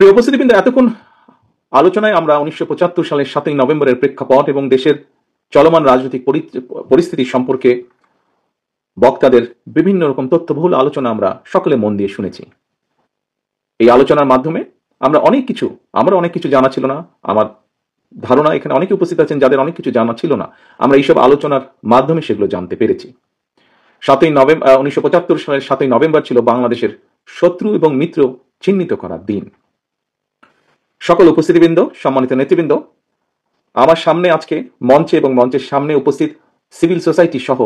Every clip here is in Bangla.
প্রিয় উপস্থিতিবৃন্দ, এতক্ষণ আলোচনায় আমরা 1975 সালের 7ই নভেম্বরের প্রেক্ষাপট এবং দেশের চলমান রাজনৈতিক পরিস্থিতি সম্পর্কে বক্তাদের বিভিন্ন রকম তথ্যবহুল আলোচনা আমরা সকলে মন দিয়ে শুনেছি। এই আলোচনার মাধ্যমে আমরা অনেক কিছু জানা ছিল না। আমার ধারণা এখানে অনেকে উপস্থিত আছেন যাদের অনেক কিছু জানা ছিল না। আমরা এইসব আলোচনার মাধ্যমে সেগুলো জানতে পেরেছি। 1975 সালের 7ই নভেম্বর ছিল বাংলাদেশের শত্রু এবং মিত্র চিহ্নিত করার দিন। সকল উপস্থিতিবৃন্দ, সম্মানিত নেতৃবৃন্দ, আমার সামনে আজকে মঞ্চে এবং মঞ্চের সামনে উপস্থিত সিভিল সোসাইটি সহ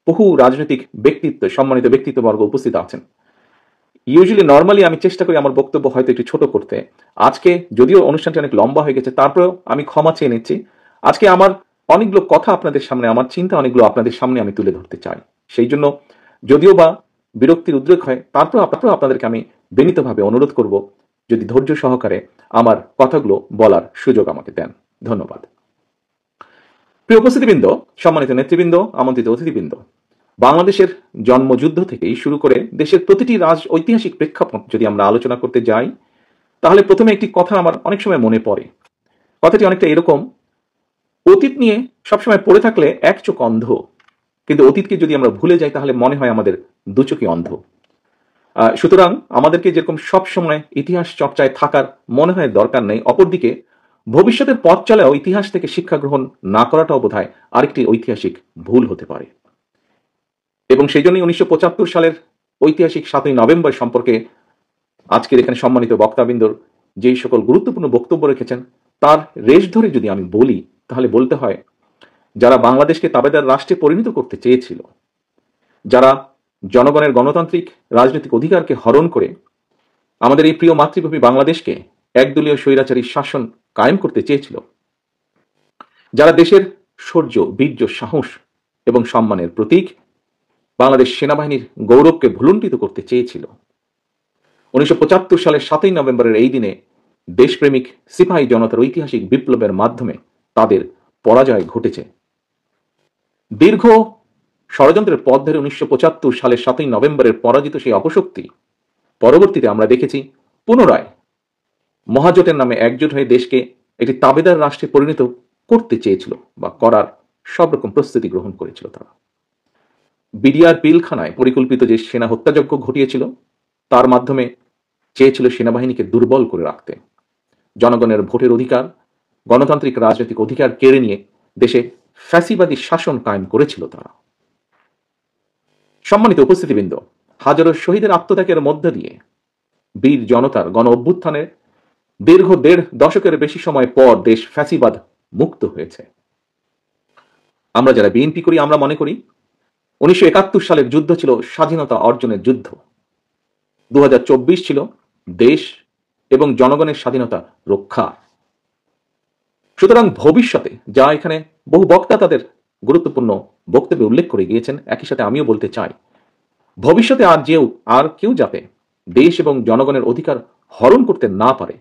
বহু রাজনৈতিক ব্যক্তিত্ব, সম্মানিত ব্যক্তিত্ববর্গ উপস্থিত আছেন। ইউজুয়ালি নর্মালি আমি চেষ্টা করি আমার বক্তব্য হয়তো একটু ছোট করতে। আজকে যদিও অনুষ্ঠানটি অনেক লম্বা হয়ে গেছে, তারপরেও আমি ক্ষমা চেয়ে নিচ্ছি। আজকে আমার অনেকগুলো কথা আপনাদের সামনে, আমার চিন্তা অনেকগুলো আপনাদের সামনে আমি তুলে ধরতে চাই। সেই জন্য যদিও বা বিরক্তির উদ্রেক হয়, তারপরেও আপনাদেরকে আমি বিনীতভাবে অনুরোধ করব যদি ধৈর্য সহকারে আমার কথাগুলো বলার সুযোগ আমাকে দেন। ধন্যবাদ। প্রিয় উপস্থিতিবৃন্দ, সম্মানিত নেতৃবৃন্দ, আমন্ত্রিত অতিথিবৃন্দ, বাংলাদেশের জন্মযুদ্ধ থেকেই শুরু করে দেশের প্রতিটি ঐতিহাসিক প্রেক্ষাপট যদি আমরা আলোচনা করতে যাই, তাহলে প্রথমে একটি কথা আমার অনেক সময় মনে পড়ে। কথাটি অনেকটা এরকম: অতীত নিয়ে সবসময় পড়ে থাকলে এক চোখ অন্ধ, কিন্তু অতীতকে যদি আমরা ভুলে যাই তাহলে মনে হয় আমাদের দু চোখই অন্ধ। সুতরাং আমাদেরকে যেরকম সবসময় ইতিহাস চর্চায় থাকার মনে হয় দরকার নেই, অপরদিকে ভবিষ্যতের পথ চলাও ইতিহাস থেকে শিক্ষা গ্রহণ না করাটাও বোধহয় আরেকটি ঐতিহাসিক ভুল হতে পারে। এবং সেই জন্যই 1975 সালের ঐতিহাসিক 7ই নভেম্বর সম্পর্কে আজকের এখানে সম্মানিত বক্তাবৃন্দর যেই সকল গুরুত্বপূর্ণ বক্তব্য রেখেছেন তার রেশ ধরে যদি আমি বলি, তাহলে বলতে হয় যারা বাংলাদেশকে তাবেদার রাষ্ট্রে পরিণত করতে চেয়েছিল, যারা জনগণের গণতান্ত্রিক রাজনৈতিক অধিকারকে হরণ করে আমাদের এই প্রিয় মাতৃভূমি বাংলাদেশকে একদলীয় স্বৈরাচারী শাসন কায়েম করতে চেয়েছিল, যারা দেশের শৌর্য, বীর্য, সাহস এবং সম্মানের প্রতীক বাংলাদেশ সেনাবাহিনীর গৌরবকে ভুলুণ্ঠিত করতে চেয়েছিল, 1975 সালের 7ই নভেম্বরের এই দিনে দেশপ্রেমিক সিপাহী জনতার ঐতিহাসিক বিপ্লবের মাধ্যমে তাদের পরাজয় ঘটেছে। দীর্ঘ ষড়যন্ত্রের পথ ধরে 1975 সালের 7ই নভেম্বরের পরাজিত সেই অপশক্তি পরবর্তীতে আমরা দেখেছি পুনরায় মহাজোটের নামে একজোট হয়ে দেশকে একটি তাবেদার রাষ্ট্রে পরিণত করতে চেয়েছিল বা করার সব রকম প্রস্তুতি গ্রহণ করেছিল। তারা বিডিআর পিলখানায় পরিকল্পিত যে সেনা হত্যাযজ্ঞ ঘটিয়েছিল তার মাধ্যমে চেয়েছিল সেনাবাহিনীকে দুর্বল করে রাখতে, জনগণের ভোটের অধিকার, গণতান্ত্রিক রাজনৈতিক অধিকার কেড়ে নিয়ে দেশে ফ্যাসিবাদী শাসন কায়েম করেছিল তারা। সম্মানিত উপস্থিতিবৃন্দ, হাজারো শহীদের আত্মত্যাগের মধ্য দিয়ে বীর জনতার গণ অভ্যুত্থানের দীর্ঘ 1.5 দশকের বেশি সময় পর দেশ ফ্যাসিবাদ মুক্ত হয়েছে। আমরা যারা বিএনপি করি আমরা মনে করি 1971 সালের যুদ্ধ ছিল স্বাধীনতা অর্জনের যুদ্ধ, 2024 ছিল দেশ এবং জনগণের স্বাধীনতা রক্ষা। সুতরাং ভবিষ্যতে, যা এখানে বহু বক্তা তাদের গুরুত্বপূর্ণ বক্তব্যে উল্লেখ করে গিয়েছেন, একই সাথে আমিও বলতে চাই, ভবিষ্যতে আর কেউ যাতে দেশ এবং জনগণের অধিকার হরণ করতে না পারে,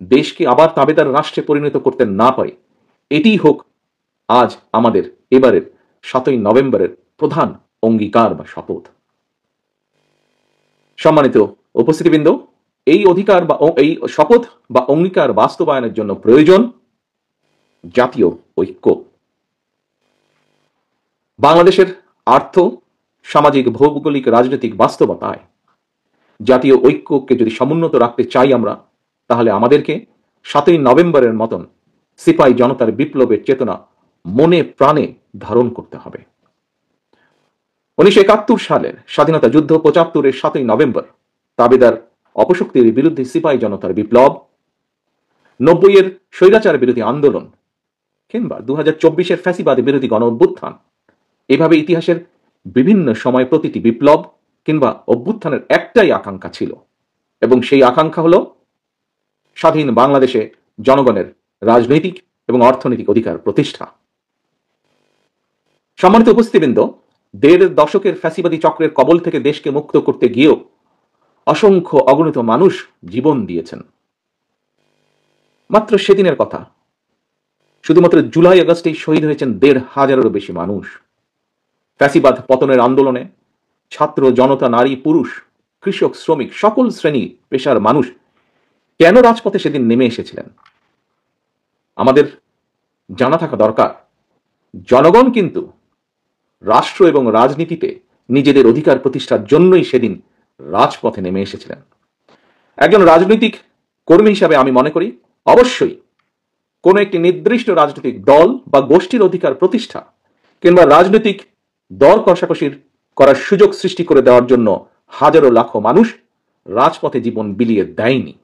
দেশকে আবার তাবেদার রাষ্ট্রে পরিণত করতে না পারে, এটিই হোক আজ আমাদের এবারের 7ই নভেম্বরের প্রধান অঙ্গীকার বা শপথ। সম্মানিত উপস্থিতিবৃন্দ, এই অধিকার বা এই শপথ বা অঙ্গীকার বাস্তবায়নের জন্য প্রয়োজন জাতীয় ঐক্য। বাংলাদেশের আর্থ, সামাজিক, ভৌগোলিক, রাজনৈতিক বাস্তবতায় জাতীয় ঐক্যকে যদি সমুন্নত রাখতে চাই আমরা, তাহলে আমাদেরকে 7ই নভেম্বরের মতন সিপাহী জনতার বিপ্লবের চেতনা মনে প্রাণে ধারণ করতে হবে। 1971 সালের স্বাধীনতা যুদ্ধ, 75-এর 7ই নভেম্বর তাবেদার অপশক্তির বিরুদ্ধে সিপাহী জনতার বিপ্লব, 90-এর স্বৈরাচার বিরোধী আন্দোলন কিংবা 2024-এর ফ্যাসিবাদ বিরোধী গণ অভ্যুত্থান, এভাবে ইতিহাসের বিভিন্ন সময় প্রতিটি বিপ্লব কিংবা অভ্যুত্থানের একটাই আকাঙ্ক্ষা ছিল, এবং সেই আকাঙ্ক্ষা হলো স্বাধীন বাংলাদেশে জনগণের রাজনৈতিক এবং অর্থনৈতিক অধিকার প্রতিষ্ঠা। সম্মানিত উপস্থিতিবৃন্দ, 1.5 দশকের ফ্যাসিবাদী চক্রের কবল থেকে দেশকে মুক্ত করতে গিয়েও অসংখ্য অগণিত মানুষ জীবন দিয়েছেন। মাত্র সেদিনের কথা, শুধুমাত্র জুলাই আগস্টেই শহীদ হয়েছেন 1,500-এরও বেশি মানুষ। ফ্যাসিবাদ পতনের আন্দোলনে ছাত্র জনতা, নারী পুরুষ, কৃষক, শ্রমিক, সকল শ্রেণী পেশার মানুষ কেন রাজপথে সেদিন নেমে এসেছিলেন? আমাদের জানা থাকা দরকার, জনগণ কিন্তু রাষ্ট্র এবং রাজনীতিতে নিজেদের অধিকার প্রতিষ্ঠার জন্যই সেদিন রাজপথে নেমে এসেছিলেন। একজন রাজনৈতিক কর্মী হিসাবে আমি মনে করি অবশ্যই কোনো একটি নির্দিষ্ট রাজনৈতিক দল বা গোষ্ঠীর অধিকার প্রতিষ্ঠা কিংবা রাজনৈতিক দর কষাকষির করার সুযোগ সৃষ্টি করে দেওয়ার জন্য হাজারো লাখো মানুষ রাজপথে জীবন বিলিয়ে দেয়নি।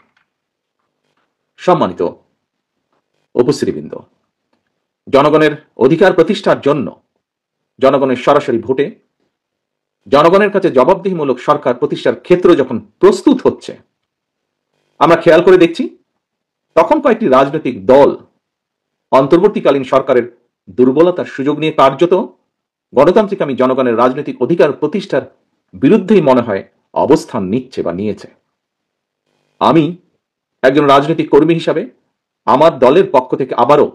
সম্মানিত উপস্থিতিবৃন্দ, জনগণের অধিকার প্রতিষ্ঠার জন্য জনগণের সরাসরি ভোটে জনগণের কাছে জবাবদিহিমূলক সরকার প্রতিষ্ঠার ক্ষেত্র যখন প্রস্তুত হচ্ছে, আমরা খেয়াল করে দেখছি তখন কয়েকটি রাজনৈতিক দল অন্তর্বর্তীকালীন সরকারের দুর্বলতার সুযোগ নিয়ে কার্যত গণতান্ত্রিক আমি জনগণের রাজনৈতিক অধিকার প্রতিষ্ঠার বিরুদ্ধেই মনে হয় অবস্থান নিচ্ছে বা নিয়েছে। আমি একজন রাজনৈতিক কর্মী হিসাবে আমার দলের পক্ষ থেকে আবারও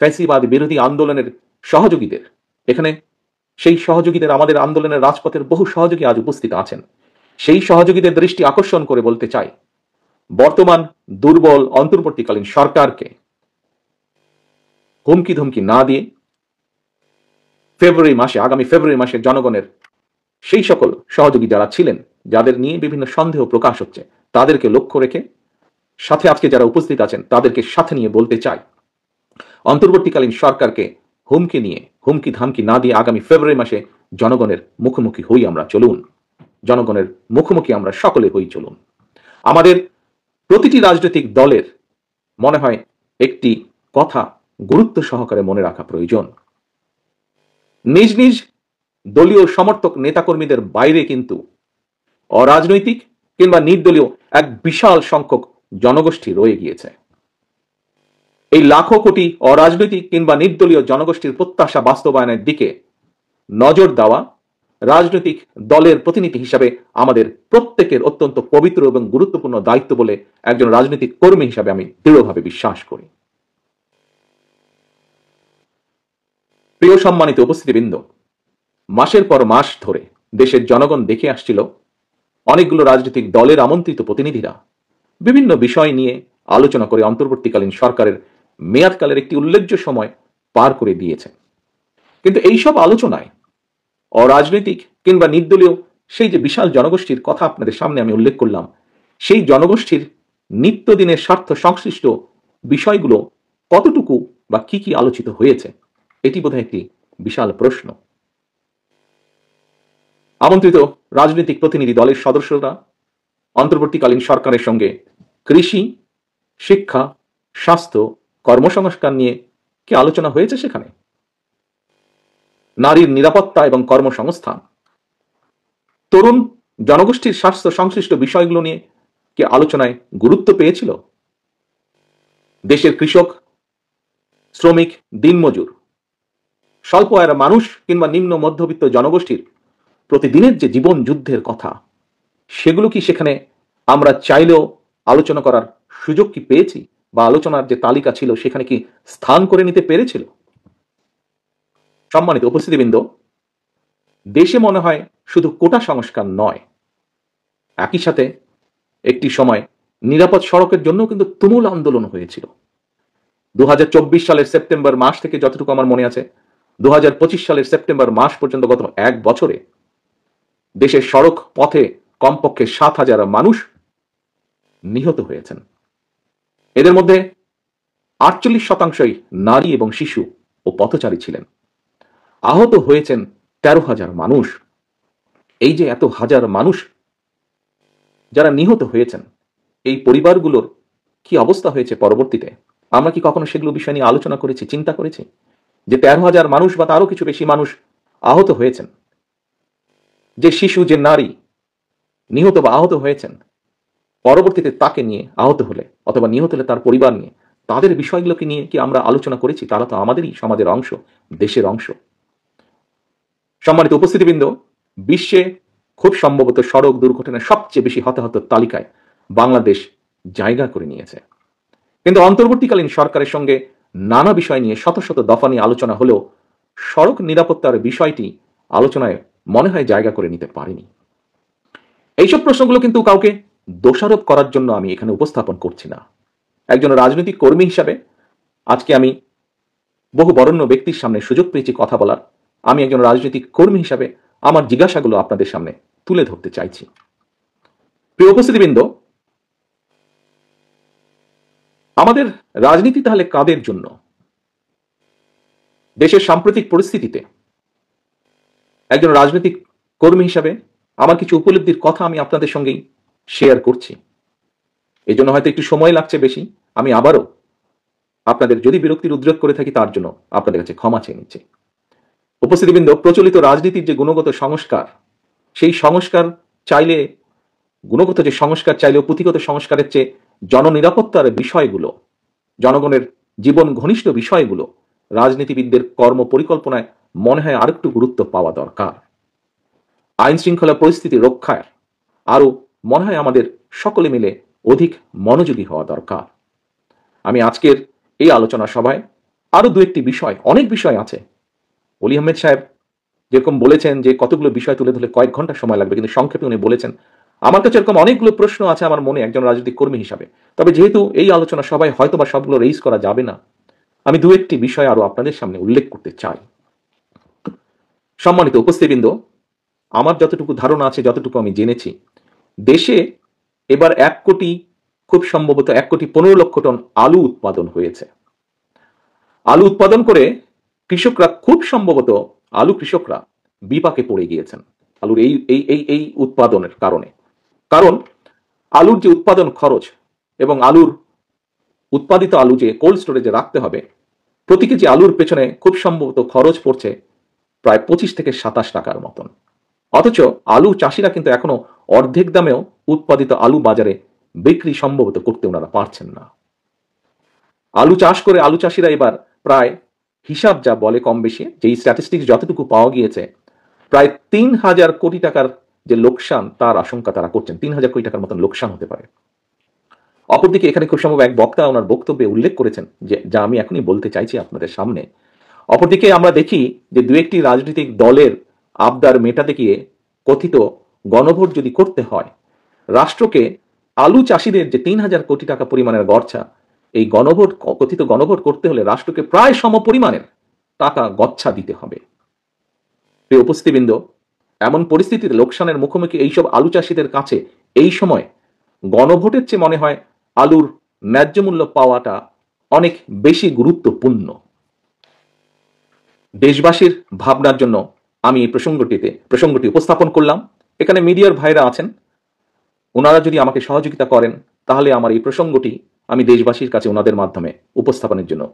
ফ্যাসিবাদ বিরোধী আন্দোলনের সহযোগীদের, এখানে সেই সহযোগীদের আমাদের আন্দোলনের রাজপথের বহু সহযোগী আজ উপস্থিত আছেন, সেই সহযোগীদের দৃষ্টি আকর্ষণ করে বলতে চাই, বর্তমান দুর্বল অন্তর্বর্তীকালীন সরকারকে হুমকি ধমকি না দিয়ে আগামী ফেব্রুয়ারি মাসে জনগণের সেই সকল সহযোগী যারা ছিলেন, যাদের নিয়ে বিভিন্ন সন্দেহ প্রকাশ হচ্ছে, তাদেরকে লক্ষ্য রেখে সাথে আজকে যারা উপস্থিত আছেন তাদেরকে সাথে নিয়ে বলতে চাই, অন্তর্বর্তীকালীন সরকারকে হুমকি ধামকি না দিয়ে আগামী ফেব্রুয়ারি মাসে জনগণের মুখোমুখি হই আমরা, চলুন জনগণের মুখোমুখি আমরা সকলে হই, চলুন। আমাদের প্রতিটি রাজনৈতিক দলের মনে হয় একটি কথা গুরুত্ব সহকারে মনে রাখা প্রয়োজন। নিজ নিজ দলীয় সমর্থক নেতাকর্মীদের বাইরে কিন্তু অরাজনৈতিক কিংবা নির্দলীয় এক বিশাল সংখ্যক জনগোষ্ঠী রয়ে গিয়েছে। এই লাখো কোটি অরাজনৈতিক কিংবা নির্দলীয় জনগোষ্ঠীর প্রত্যাশা বাস্তবায়নের দিকে নজর দেওয়া রাজনৈতিক দলের প্রতিনিধি হিসাবে আমাদের প্রত্যেকের অত্যন্ত পবিত্র এবং গুরুত্বপূর্ণ দায়িত্ব বলে একজন রাজনৈতিক কর্মী হিসাবে আমি দৃঢ়ভাবে বিশ্বাস করি। প্রিয় সম্মানিত উপস্থিতিবৃন্দ, মাসের পর মাস ধরে দেশের জনগণ দেখে আসছিল অনেকগুলো রাজনৈতিক দলের আমন্ত্রিত প্রতিনিধিরা বিভিন্ন বিষয় নিয়ে আলোচনা করে অন্তর্বর্তীকালীন সরকারের মেয়াদকালের একটি উল্লেখযোগ্য সময় পার করে দিয়েছে। কিন্তু এইসব আলোচনায় অরাজনৈতিক কিংবা নির্দলীয় সেই যে বিশাল জনগোষ্ঠীর কথা আপনাদের সামনে আমি উল্লেখ করলাম, সেই জনগোষ্ঠীর নিত্যদিনের স্বার্থ সংশ্লিষ্ট বিষয়গুলো কতটুকু বা কি আলোচিত হয়েছে, এটি বোধহয় একটি বিশাল প্রশ্ন। আমন্ত্রিত রাজনৈতিক প্রতিনিধি দলের সদস্যরা অন্তর্বর্তীকালীন সরকারের সঙ্গে কৃষি, শিক্ষা, স্বাস্থ্য, কর্মসংস্থান নিয়ে কি আলোচনা হয়েছে? সেখানে নারীর নিরাপত্তা এবং কর্মসংস্থান, তরুণ জনগোষ্ঠীর স্বাস্থ্য সংশ্লিষ্ট বিষয়গুলো নিয়ে কি আলোচনায় গুরুত্ব পেয়েছিল? দেশের কৃষক, শ্রমিক, দিনমজুর, স্বল্প আয়ের মানুষ কিংবা নিম্ন মধ্যবিত্ত জনগোষ্ঠীর প্রতিদিনের যে জীবন যুদ্ধের কথা, সেগুলো কি সেখানে আমরা চাইলেও আলোচনা করার সুযোগ কি পেয়েছি, বা আলোচনার যে তালিকা ছিল সেখানে কি স্থান করে নিতে পেরেছিল? সম্মানিত উপস্থিতিবৃন্দ, দেশে মনে হয় শুধু কোটা সংস্কার নয়, একই সাথে একটি সময় নিরাপদ সড়কের জন্য কিন্তু তুমুল আন্দোলন হয়েছিল। 2024 সালের সেপ্টেম্বর মাস থেকে যতটুকু আমার মনে আছে, 2025 সালের সেপ্টেম্বর মাস পর্যন্ত গত এক বছরে দেশের সড়ক পথে কমপক্ষে 7,000 মানুষ নিহত হয়েছেন। এদের মধ্যে 48% নারী এবং শিশু ও পথচারী ছিলেন। আহত হয়েছেন 13,000 মানুষ। এই যে এত হাজার মানুষ যারা নিহত হয়েছেন, এই পরিবারগুলোর কি অবস্থা হয়েছে পরবর্তীতে, আমরা কি কখনো সেগুলো বিষয় নিয়ে আলোচনা করেছি, চিন্তা করেছি? যে 13,000 মানুষ বা তারও কিছু বেশি মানুষ আহত হয়েছেন, যে শিশু, যে নারী নিহত বা আহত হয়েছেন, পরবর্তীতে তাকে নিয়ে আহত হলে অথবা নিহত হলে তার পরিবার নিয়ে, তাদের বিষয়গুলোকে নিয়ে কি আমরা আলোচনা করেছি? তারা তো আমাদেরই সমাজের অংশ, দেশের অংশ। সম্মানিত উপস্থিতিবৃন্দ, বিশ্বে খুব সম্ভবত সড়ক দুর্ঘটনায় সবচেয়ে বেশি হতাহতের তালিকায় বাংলাদেশ জায়গা করে নিয়েছে। কিন্তু অন্তর্বর্তীকালীন সরকারের সঙ্গে নানা বিষয় নিয়ে শত শত দফা নিয়ে আলোচনা হলেও সড়ক নিরাপত্তার বিষয়টি আলোচনায় মনে হয় জায়গা করে নিতে পারেনি। এইসব প্রশ্নগুলো কিন্তু কাউকে দোষারোপ করার জন্য আমি এখানে উপস্থাপন করছি না। একজন রাজনৈতিক কর্মী হিসাবে আজকে আমি বহু বরেণ্য ব্যক্তির সামনে সুযোগ পেয়েছি কথা বলার। আমি একজন রাজনৈতিক কর্মী হিসাবে আমার জিজ্ঞাসাগুলো আপনাদের সামনে তুলে ধরতে চাইছি। প্রিয় উপস্থিতিবৃন্দ, আমাদের রাজনীতি তাহলে কাদের জন্য? দেশের সাম্প্রতিক পরিস্থিতিতে একজন রাজনৈতিক কর্মী হিসাবে আমার কিছু উপলব্ধির কথা আমি আপনাদের সঙ্গেই শেয়ার করছি। এই জন্য হয়তো একটু সময় লাগছে বেশি। আমি আবারও আপনাদের যদি বিরক্তির উদ্রেক করে থাকি তার জন্য আপনাদের কাছে ক্ষমা চেয়ে নিচ্ছি। উপস্থিতিবৃন্দ, প্রচলিত রাজনীতির যে গুণগত সংস্কার, সেই সংস্কার চাইলে গুণগত যে সংস্কার চাইলেও পুঁথিগত সংস্কারের চেয়ে জননিরাপত্তার বিষয়গুলো, জনগণের জীবন ঘনিষ্ঠ বিষয়গুলো রাজনীতিবিদদের কর্ম পরিকল্পনায় মনে হয় আরেকটু গুরুত্ব পাওয়া দরকার। আইন শৃঙ্খলা পরিস্থিতি রক্ষায় আরও মনে হয় আমাদের সকলে মিলে অধিক মনোযোগী হওয়া দরকার। আমি আজকের এই আলোচনা সভায় আরো দু একটি বিষয়, অনেক বিষয় আছে। অলি আহমেদ সাহেব যেরকম বলেছেন যে কতগুলো বিষয় তুলে ধরলে কয়েক ঘন্টা সময় লাগবে, কিন্তু সংক্ষেপে উনি বলেছেন। আমার কাছে এরকম অনেকগুলো প্রশ্ন আছে আমার মনে একজন রাজনৈতিক কর্মী হিসাবে। তবে যেহেতু এই আলোচনা সভায় হয়তোবা সবগুলো রেইজ করা যাবে না, আমি দু একটি বিষয় আরো আপনাদের সামনে উল্লেখ করতে চাই। সম্মানিত উপস্থিতিবৃন্দ, আমার যতটুকু ধারণা আছে, যতটুকু আমি জেনেছি, দেশে এবার 1 কোটি, খুব সম্ভবত 1,15,00,000 টন আলু উৎপাদন হয়েছে। আলু উৎপাদন করে কৃষকরা খুব সম্ভবত কৃষকরা বিপাকে পড়ে গিয়েছেন আলুর এই উৎপাদনের কারণে। কারণ আলুর যে উৎপাদন খরচ এবং উৎপাদিত আলু যে কোল্ড স্টোরেজে রাখতে হবে, প্রতি কেজি আলুর পেছনে খুব সম্ভবত খরচ পড়ছে প্রায় 25 থেকে 27 টাকার মতন। অথচ আলু চাষিরা কিন্তু এখনো অর্ধেক দামেও উৎপাদিত আলু বাজারে বিক্রি সম্ভবত করতে ওনারা পারছেন না। আলু চাষ করে আলু চাষিরা এবার প্রায়, হিসাব যা বলে কম বেশি, যেই স্ট্যাটিস্টিক্স যতটুকু পাওয়া গিয়েছে, প্রায় 3,000 কোটি টাকার যে লোকসান তার আশঙ্কা তারা করছেন। 3,000 কোটি টাকার মতন লোকসান হতে পারে। অপরদিকে এখানে খুব সম্ভব এক বক্তা ওনার বক্তব্যে উল্লেখ করেছেন, যে যা আমি এখনই বলতে চাইছি আপনাদের সামনে। অপরদিকে আমরা দেখি যে দু একটি রাজনৈতিক দলের আবদার মেটাতে গিয়ে কথিত গণভোট যদি করতে হয়, রাষ্ট্রকে আলু চাষিদের যে 3,000 কোটি টাকা পরিমাণের গচ্ছা, এই কথিত গণভোট করতে হলে রাষ্ট্রকে প্রায় সম পরিমাণের টাকা গচ্ছা দিতে হবে। প্রিয় উপস্থিতিবৃন্দ, এমন পরিস্থিতিতে লোকসানের মুখোমুখি এইসব আলু চাষিদের কাছে এই সময় গণভোটের চেয়ে মনে হয় আলুর ন্যায্য মূল্য পাওয়াটা অনেক বেশি গুরুত্বপূর্ণ। দেশবাসীর ভাবনার জন্য আমি এই প্রসঙ্গটি উপস্থাপন করলাম। এখানে মিডিয়ার ভাইরা আছেন, ওনারা যদি আমাকে সহযোগিতা করেন তাহলে আমার এই প্রসঙ্গটি আমি দেশবাসীর কাছে ওনাদের মাধ্যমে উপস্থাপনের জন্য